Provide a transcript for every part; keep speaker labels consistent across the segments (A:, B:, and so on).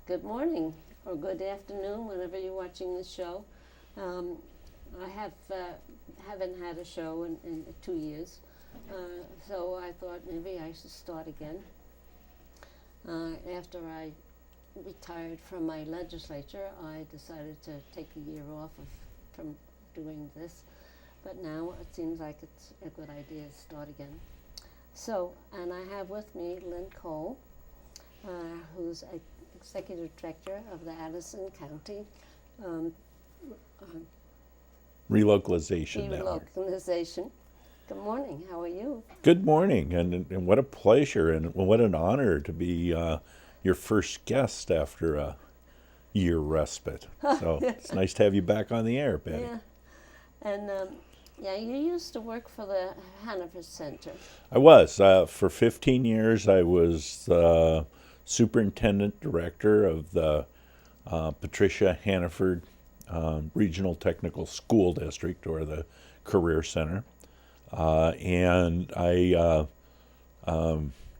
A: Good morning or good afternoon, whenever you're watching the show. Haven't had a show in 2 years, so I thought maybe I should start again. After I retired from my legislature, I decided to take a year off from doing this, but now it seems like it's a good idea to start again. So, and I have with me Lynn Coale, who's Executive Director of the Addison County
B: Relocalization Network.
A: Relocalization. Good morning. How are you?
B: Good morning, and what a pleasure and what an honor to be your first guest after a year respite. So it's nice to have you back on the air, Betty.
A: Yeah. And you used to work for the Hanover Center.
B: I was. For 15 years, I was Superintendent Director of the Patricia Hannaford Regional Technical School District, or the Career Center. And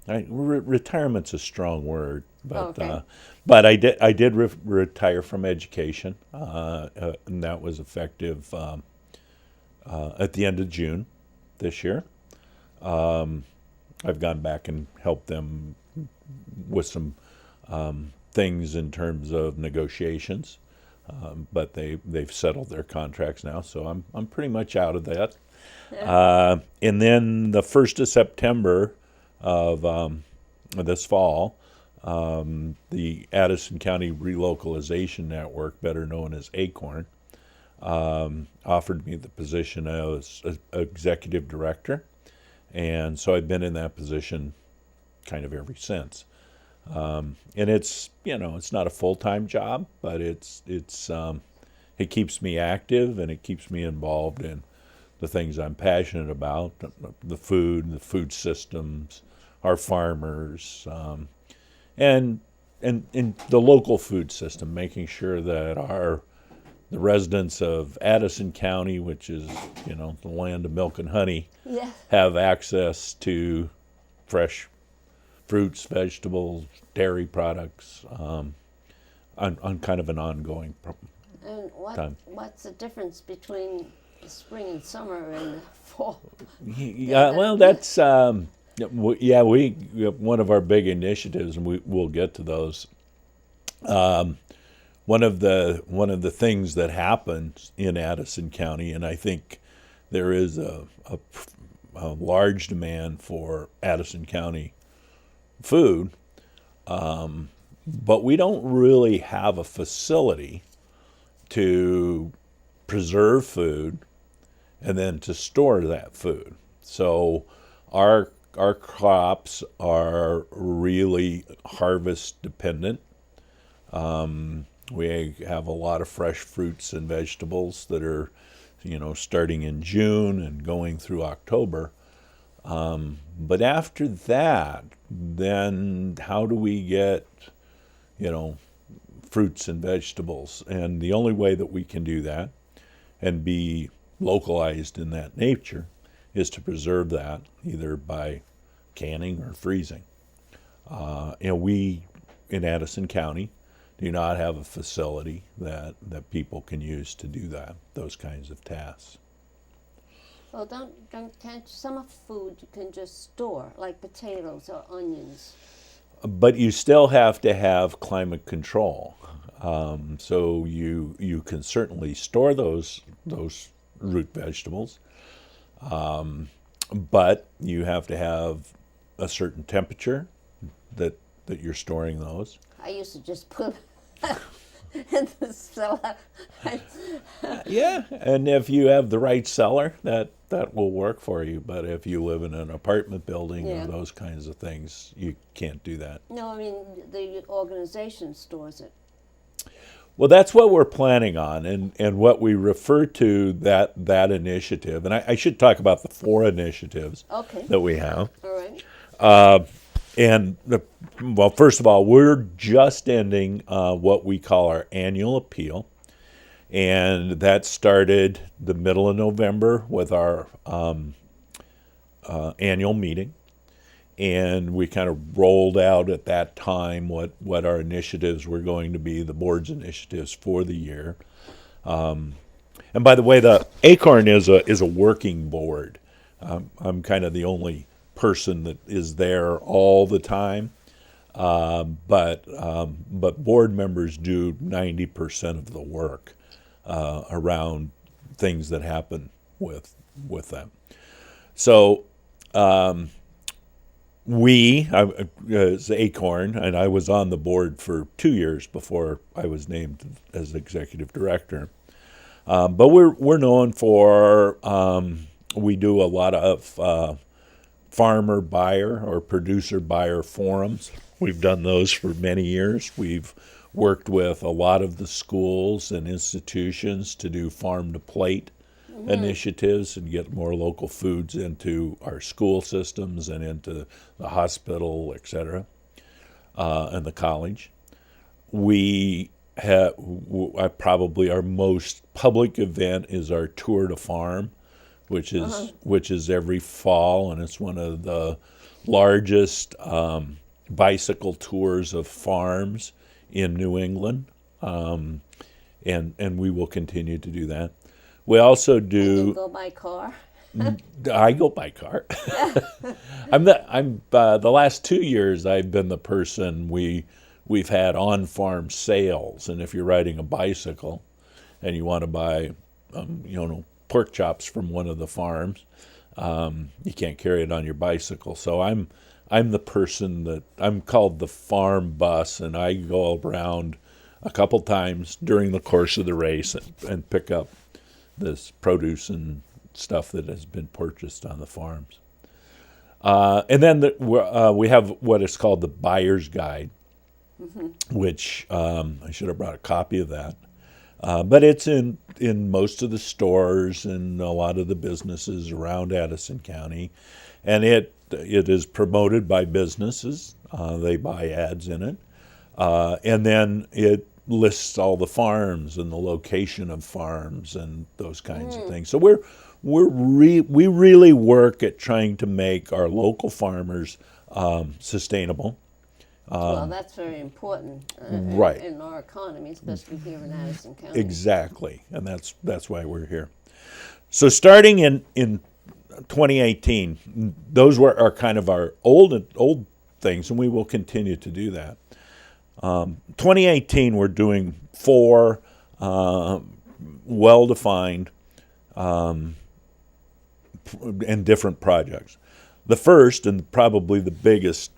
B: retirement's a strong word, but
A: Okay.
B: but I did retire from education, and that was effective at the end of June this year. I've gone back and helped them with some things in terms of negotiations, but they've settled their contracts now, so I'm pretty much out of that. And then the 1st of September of this fall, the Addison County Relocalization Network, better known as ACORN, offered me the position as executive director, and so I've been in that position kind of ever since. And it's not a full-time job, but it keeps me active and it keeps me involved in the things I'm passionate about: the food systems, our farmers, and the local food system, making sure that the residents of Addison County, which is the land of milk and honey,
A: Yeah.
B: have access to fresh fruits, vegetables, dairy products, on kind of an ongoing
A: And
B: time.
A: what's the difference between the spring and summer and the fall?
B: Yeah, well, that's one of our big initiatives, and we'll get to those. One of the things that happens in Addison County, and I think there is a large demand for Addison County food, but we don't really have a facility to preserve food and then to store that food. So our crops are really harvest dependent. We have a lot of fresh fruits and vegetables that are, starting in June and going through October. But after that, then how do we get, fruits and vegetables? And the only way that we can do that and be localized in that nature is to preserve that either by canning or freezing. We in Addison County do not have a facility that people can use to do those kinds of tasks.
A: Well, can't some of food you can just store, like potatoes or onions?
B: But you still have to have climate control. So you can certainly store those root vegetables, but you have to have a certain temperature that you're storing those.
A: I used to just put in the cellar.
B: Yeah, and if you have the right cellar, that will work for you. But if you live in an apartment building
A: Yeah.
B: or those kinds of things, you can't do that.
A: No, I mean the organization stores it.
B: Well, that's what we're planning on, and what we refer to that initiative. And I should talk about the 4 initiatives
A: Okay.
B: that we have.
A: All right.
B: Well, first of all, we're just ending what we call our annual appeal, and that started the middle of November with our annual meeting. and we kind of rolled out at that time what our initiatives were going to be, the board's initiatives for the year. And by the way, the ACORN is a working board. I'm kind of the only person that is there all the time, but board members do 90% of the work around things that happen with them. So as ACORN, and I was on the board for 2 years before I was named as executive director. But we're known for we do a lot of farmer buyer or producer buyer forums. We've done those for many years. We've worked with a lot of the schools and institutions to do farm to plate initiatives and get more local foods into our school systems and into the hospital, et cetera, and the college. Probably our most public event is our Tour de Farm, which is every fall, and it's one of the largest bicycle tours of farms in New England, and we will continue to do that. We also do.
A: And you go by car?
B: I go by car. The last 2 years I've been the person we've had on-farm sales, and if you're riding a bicycle and you want to buy, pork chops from one of the farms, you can't carry it on your bicycle. So I'm the person that I'm called the farm bus, and I go around a couple times during the course of the race and pick up this produce and stuff that has been purchased on the farms. And then we have what is called the Buyer's Guide, which I should have brought a copy of that. But it's in most of the stores and a lot of the businesses around Addison County. And it is promoted by businesses. They buy ads in it. And then it lists all the farms and the location of farms and those kinds of things. So we really work at trying to make our local farmers sustainable.
A: Well, that's very important
B: right.
A: in our economy, especially here in Addison County.
B: Exactly, and that's why we're here. So starting in 2018, those are kind of our old things, and we will continue to do that. 2018, we're doing 4 well-defined and different projects. The first, and probably the biggest,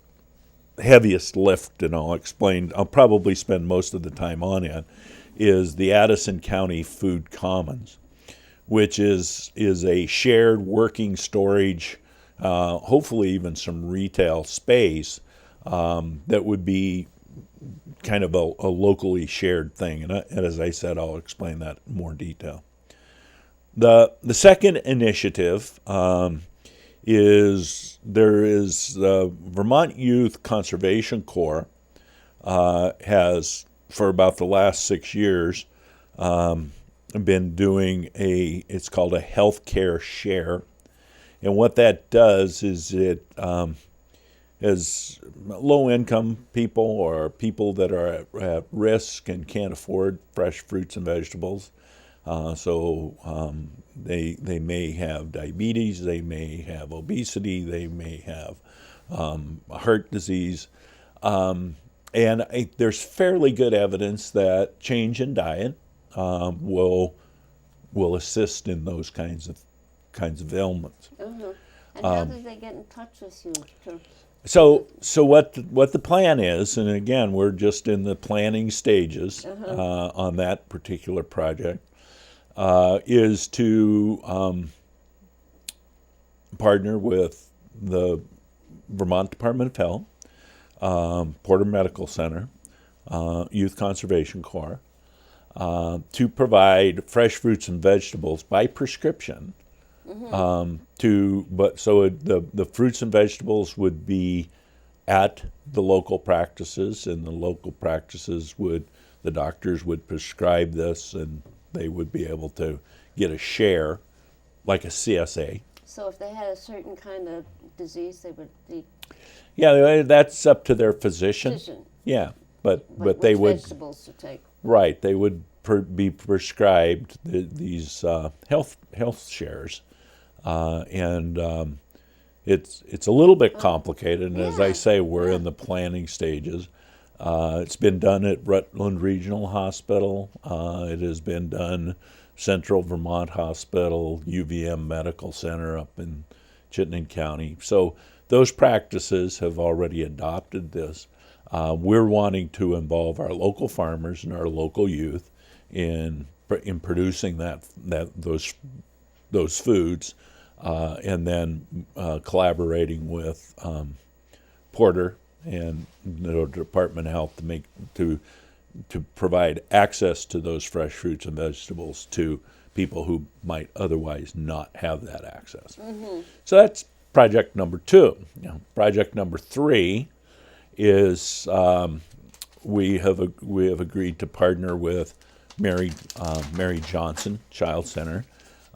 B: heaviest lift, and I'll probably spend most of the time on it, is the Addison County Food Commons, which is a shared working storage, hopefully even some retail space that would be kind of a locally shared thing. And as I said, I'll explain that in more detail. The second initiative is the Vermont Youth Conservation Corps has, for about the last 6 years, been doing it's called a healthcare share. And what that does is it as low-income people or people that are at risk and can't afford fresh fruits and vegetables. They may have diabetes, they may have obesity, they may have heart disease. There's fairly good evidence that change in diet will assist in those kinds of ailments.
A: And how did they get in touch with you?
B: So what the plan is, and again, we're just in the planning stages on that particular project, is to partner with the Vermont Department of Health, Porter Medical Center, Youth Conservation Corps, to provide fresh fruits and vegetables by prescription. The fruits and vegetables would be at the local practices, and the local practices the doctors would prescribe this, and they would be able to get a share, like a CSA.
A: So if they had a certain kind of disease, they would be
B: Yeah, that's up to their physician.
A: Vision.
B: Yeah, but
A: Like
B: they
A: which
B: would,
A: vegetables to take.
B: right, they would be prescribed these health shares, and it's a little bit complicated. And as I
A: Yeah,
B: say, we're
A: yeah.
B: in the planning stages. It's been done at Rutland Regional Hospital. It has been done Central Vermont Hospital, UVM Medical Center up in Chittenden County. So those practices have already adopted this. We're wanting to involve our local farmers and our local youth in producing those foods, and then collaborating with Porter and the Department of Health to provide access to those fresh fruits and vegetables to people who might otherwise not have that access. So that's project number 2. Project number 3 is we have agreed to partner with Mary Johnson Child Center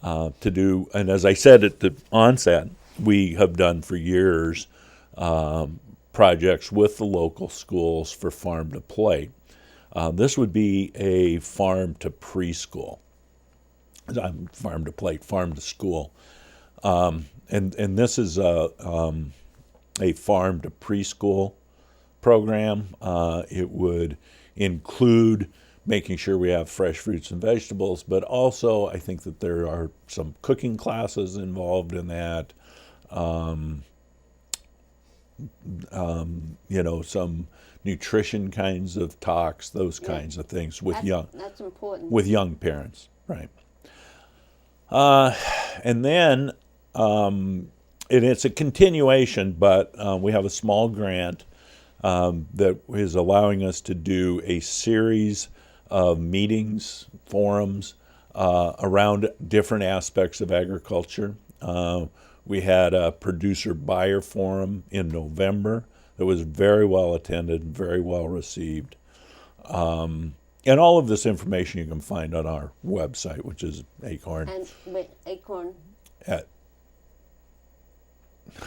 B: to do, and as I said at the onset, we have done for years projects with the local schools for farm to plate. This would be a farm to preschool, farm to plate, farm to school, and this is a farm to preschool program. It would include making sure we have fresh fruits and vegetables, but also I think that there are some cooking classes involved in that. Some nutrition kinds of talks, those kinds of things with
A: That's important.
B: young parents, right? And then it's a continuation, but we have a small grant that is allowing us to do a series of meetings, forums around different aspects of agriculture. We had a producer-buyer forum in November that was very well attended, very well received. And all of this information you can find on our website, which is ACORN.
A: And wait, ACORN
B: At,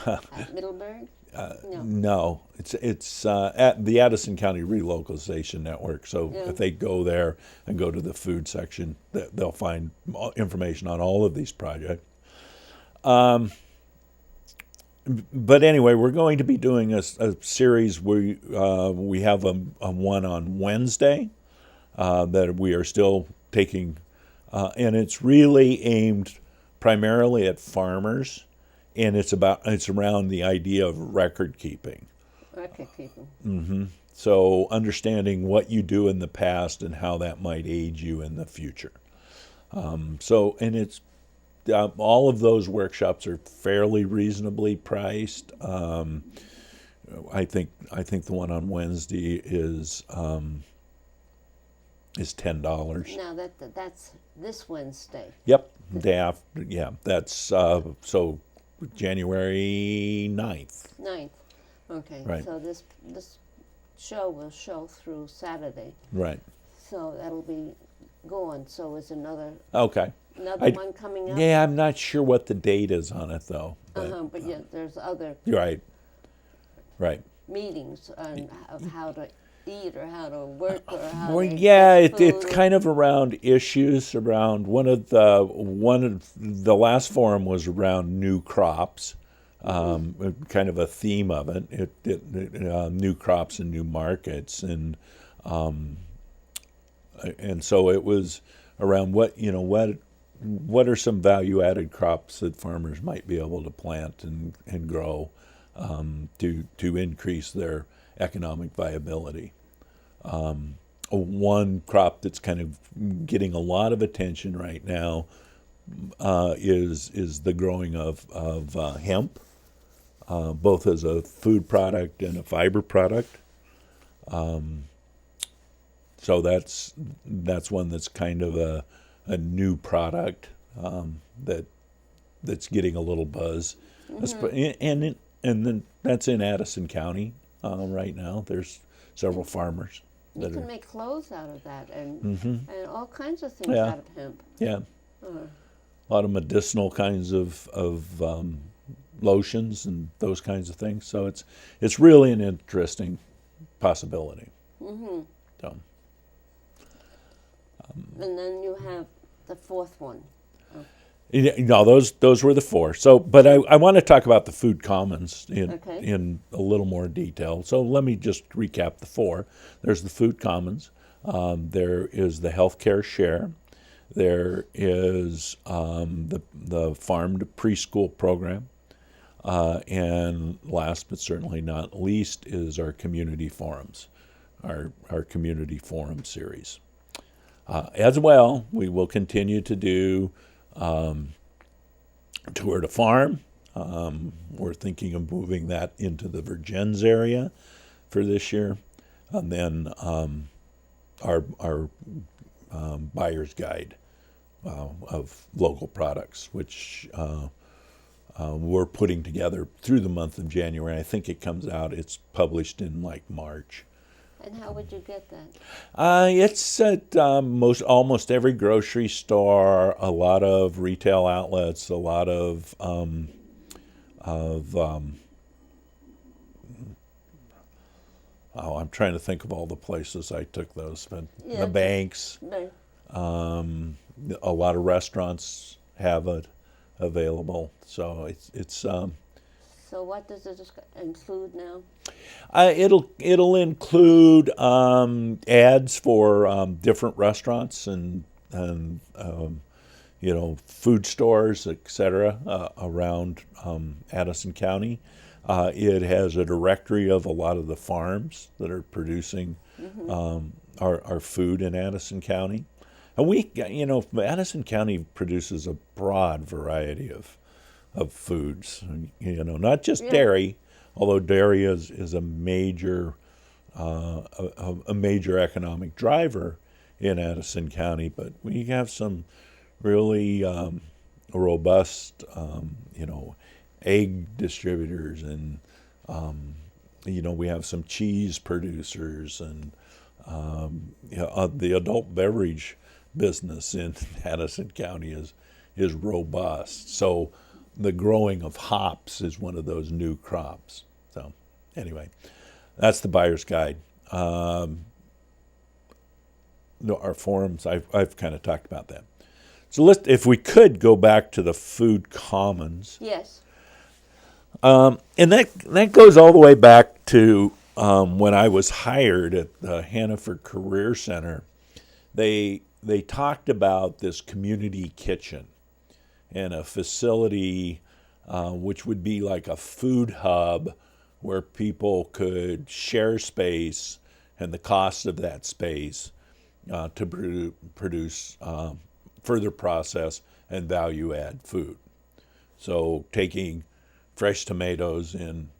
A: at Middleburg? No.
B: no, it's at the Addison County Relocalization Network. So
A: Yeah.
B: if they go there and go to the food section, they'll find information on all of these projects. But anyway, we're going to be doing a series where we have a one on Wednesday that we are still taking, and it's really aimed primarily at farmers, and it's around the idea of record keeping.
A: Record keeping.
B: So understanding what you do in the past and how that might aid you in the future. And it's all of those workshops are fairly reasonably priced. I think the one on Wednesday is $10.
A: Now that's this Wednesday.
B: Yep, day after. Yeah, that's so January 9th.
A: 9th. Okay.
B: Right.
A: So this show will show through Saturday.
B: Right.
A: So that'll be going. So is another
B: Okay.
A: one coming up?
B: Yeah, I'm not sure what the date is on it though.
A: But yeah, there's other
B: Right. Right.
A: meetings on how to eat or how to work or how
B: Well,
A: to
B: yeah,
A: get
B: it's
A: food.
B: kind of around issues around one of the last forum was around new crops, kind of a theme of it. New crops and new markets, and so it was around what are some value added crops that farmers might be able to plant and grow to increase their economic viability. One crop that's kind of getting a lot of attention right now is the growing of hemp, both as a food product and a fiber product. So that's one that's kind of a new product that's getting a little buzz, and then that's in Addison County right now. There's several farmers.
A: You can make clothes out of that and all kinds of things
B: Yeah.
A: out of hemp.
B: Yeah, a lot of medicinal kinds of lotions and those kinds of things. So it's really an interesting possibility.
A: Mm-hmm.
B: So,
A: And then you have the fourth one.
B: no, those were the four. So, but I want to talk about the food commons
A: Okay.
B: in a little more detail. So let me just recap the four. There's the food commons. There is the healthcare share. There is the farm to preschool program. And last but certainly not least is our community forums, our community forum series. As well, we will continue to do tour to farm. We're thinking of moving that into the Virgins area for this year. And then our buyer's guide of local products, which we're putting together through the month of January. I think it comes out, it's published in like March.
A: And how would you get that?
B: It's at almost every grocery store, a lot of retail outlets, a lot of I'm trying to think of all the places I took those, but
A: Yeah,
B: the banks,
A: No.
B: a lot of restaurants have it available. So it's
A: So what does it include now?
B: it'll include ads for different restaurants and food stores, etc. Around Addison County. It has a directory of a lot of the farms that are producing our food in Addison County. And Addison County produces a broad variety of foods, not just
A: Yeah.
B: dairy, although dairy is a major economic driver in Addison County, but we have some really robust, egg distributors, and we have some cheese producers, and the adult beverage business in Addison County is robust. So the growing of hops is one of those new crops. So anyway, that's the buyer's guide. Our forums, I've kind of talked about that. So if we could go back to the food commons.
A: Yes.
B: And that goes all the way back to when I was hired at the Hannaford Career Center. They talked about this community kitchen and a facility which would be like a food hub where people could share space and the cost of that space to produce further process and value add food. So taking fresh tomatoes in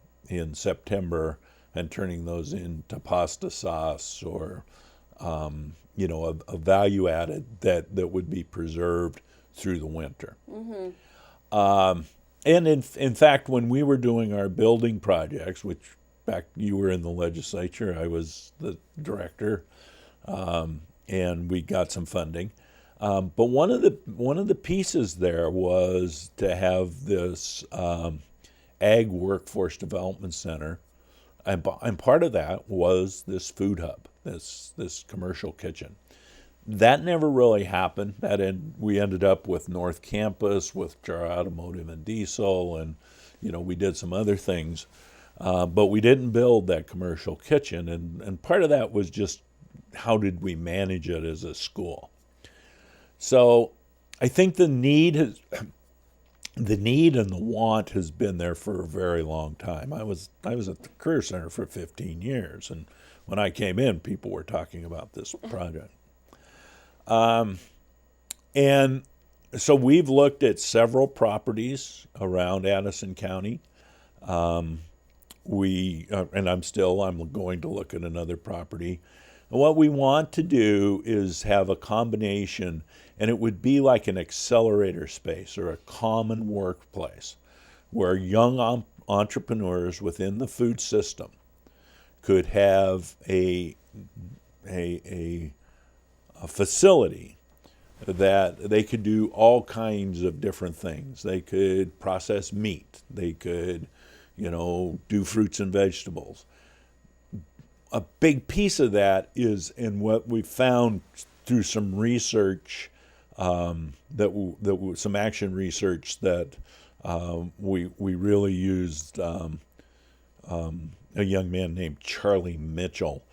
B: September and turning those into pasta sauce, or a value added that would be preserved through the winter.
A: Mm-hmm.
B: And in fact, when we were doing our building projects, which back you were in the legislature, I was the director, and we got some funding. But one of the pieces there was to have this Ag Workforce Development Center, and part of that was this food hub, this commercial kitchen. That never really happened. We ended up with North Campus, with our automotive and diesel, and we did some other things, but we didn't build that commercial kitchen. And part of that was just how did we manage it as a school. So I think the need and the want has been there for a very long time. I was at the Career Center for 15 years, and when I came in, people were talking about this project. And so we've looked at several properties around Addison County. And I'm going to look at another property. And what we want to do is have a combination, and it would be like an accelerator space or a common workplace where young entrepreneurs within the food system could have a facility that they could do all kinds of different things. They could process meat. They could, do fruits and vegetables. A big piece of that is in what we found through some research, some action research that we really used. A young man named Charlie Mitchell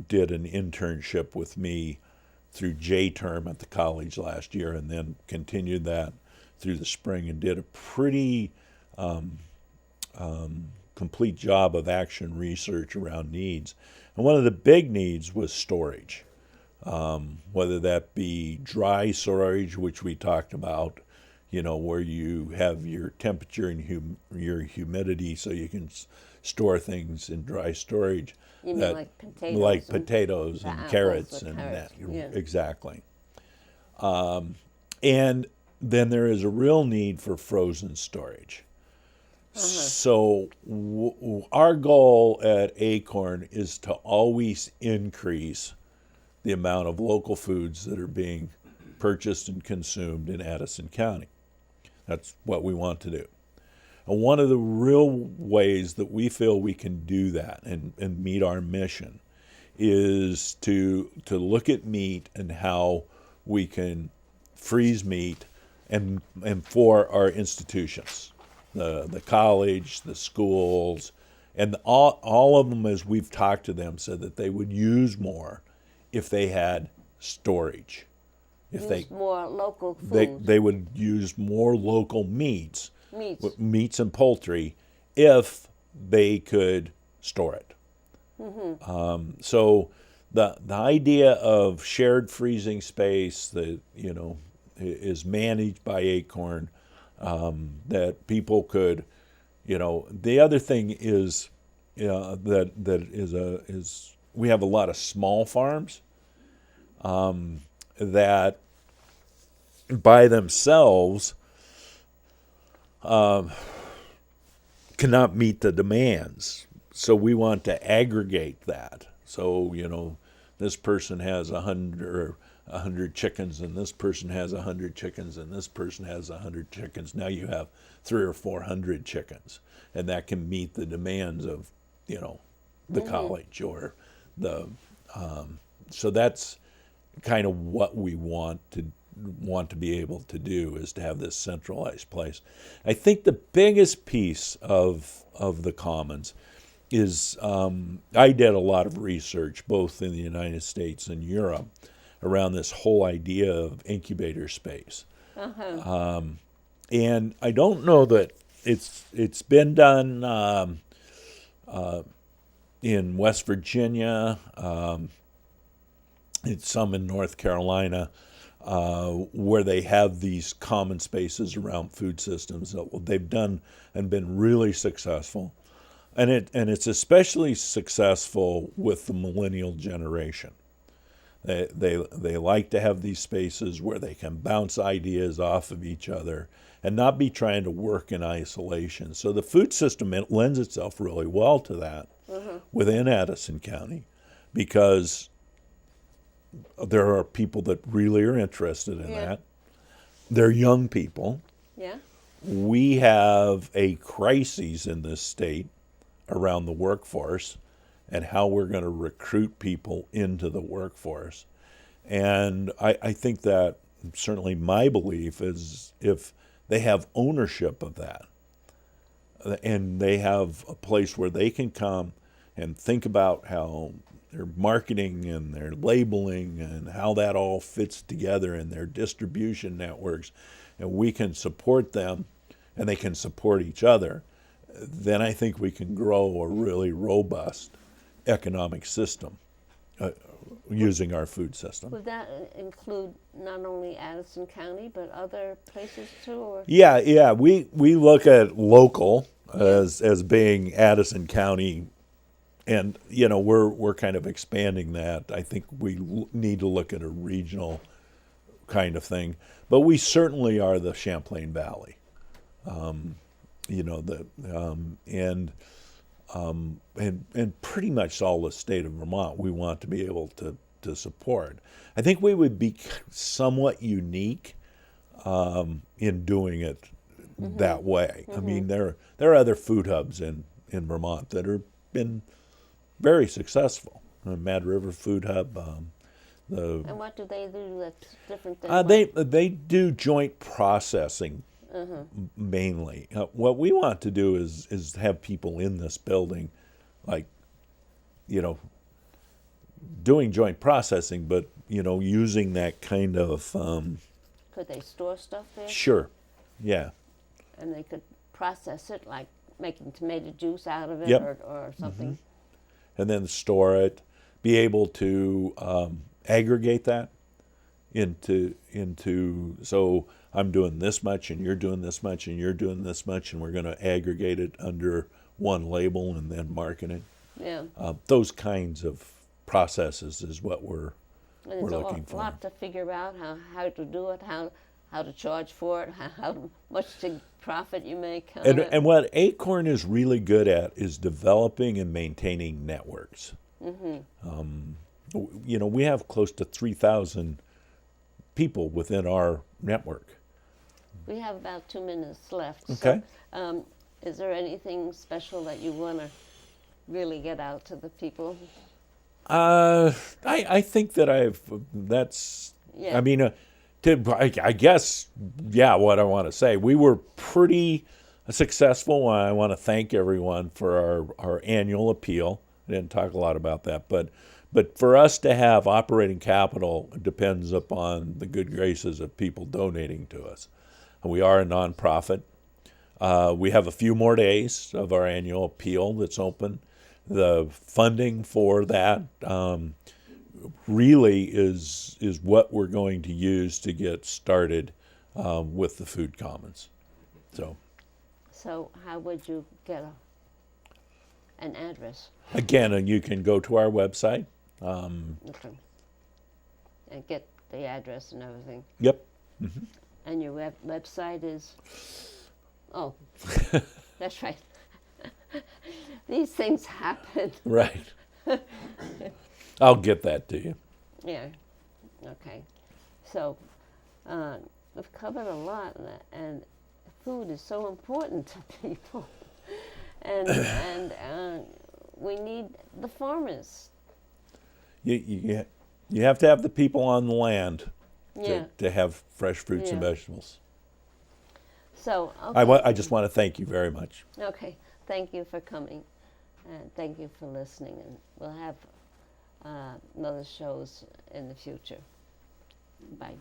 B: did an internship with me through J-term at the college last year, and then continued that through the spring and did a pretty complete job of action research around needs. And one of the big needs was storage, whether that be dry storage, which we talked about, where you have your temperature and your humidity so you can store things in dry storage.
A: You mean like potatoes?
B: Like potatoes and carrots and
A: carrots.
B: that.
A: Yeah.
B: Exactly. And then there is a real need for frozen storage. So our goal at ACORN is to always increase the amount of local foods that are being purchased and consumed in Addison County. That's what we want to do. And one of the real ways that we feel we can do that and meet our mission is to look at meat and how we can freeze meat and for our institutions, the college, the schools, and all of them, as we've talked to them, said that they would use more if they had storage.
A: More local food.
B: They would use more local meats and poultry if they could store it. So the idea of shared freezing space that is managed by ACORN, that people could, the other thing is is we have a lot of small farms that by themselves cannot meet the demands. So we want to aggregate that. So, this person has 100 chickens, and this person has 100 chickens, and this person has 100 chickens. Now you have 300 or 400 chickens, and that can meet the demands of, the college or the. So that's kind of what we want to be able to do, is to have this centralized place. I think the biggest piece of the commons is I did a lot of research both in the United States and Europe around this whole idea of incubator space. And I don't know that it's been done in West Virginia. It's some in North Carolina, where they have these common spaces around food systems that they've done and been really successful. And it's especially successful with the millennial generation. They like to have these spaces where they can bounce ideas off of each other and not be trying to work in isolation. So the food system, it lends itself really well to that within Addison County, because there are people that really are interested in that. They're young people.
A: Yeah.
B: We have a crisis in this state around the workforce and how we're going to recruit people into the workforce. And I think that certainly my belief is if they have ownership of that and they have a place where they can come and think about how their marketing and their labeling and how that all fits together in their distribution networks, and we can support them and they can support each other, then I think we can grow a really robust economic system using our food system.
A: Would that include not only Addison County but other places too? Or?
B: Yeah. We look at local as being Addison County. And, we're kind of expanding that. I think we need to look at a regional kind of thing. But we certainly are the Champlain Valley. And pretty much all the state of Vermont, we want to be able to to support. I think we would be somewhat unique in doing it that way. I mean, there are other food hubs in Vermont that have been very successful. Mad River Food Hub.
A: And what do they do that's different than
B: They do joint processing mainly. What we want to do is have people in this building, like, doing joint processing, but using that kind of
A: Could they store stuff there?
B: sure, yeah,
A: And they could process it, like making tomato juice out of it
B: Yep.
A: or something.
B: and then store it, be able to aggregate that into so I'm doing this much and you're doing this much and you're doing this much, and we're going to aggregate it under one label and then market it.
A: Yeah.
B: Those kinds of processes is what we're
A: And it's
B: looking
A: a
B: for.
A: lot to figure out how to do it, how to charge for it, how much to profit you make.
B: And what ACORN is really good at is developing and maintaining networks. We have close to 3,000 people within our network.
A: We have about 2 minutes left.
B: Okay.
A: So, is there anything special that you want to really get out to the people?
B: I think that that's,
A: Yeah.
B: I mean, I guess, yeah, what I want to say, we were pretty successful. I want to thank everyone for our annual appeal. I didn't talk a lot about that, but for us to have operating capital depends upon the good graces of people donating to us. And we are a nonprofit. We have a few more days of our annual appeal that's open. The funding for that really is what we're going to use to get started with the Food Commons.
A: So how would you get an address?
B: Again, you can go to our website.
A: Okay. And get the address and everything.
B: Yep.
A: And your website is? Oh, that's right. These things happen.
B: Right. I'll get that to you.
A: Yeah. Okay. So we've covered a lot, and food is so important to people, and we need the farmers.
B: You have to have the people on the land
A: Yeah.
B: to have fresh fruits and
A: Yeah.
B: vegetables.
A: So okay.
B: I just want to thank you very much.
A: Okay. Thank you for coming, and thank you for listening. And we'll have another shows in the future. Bye.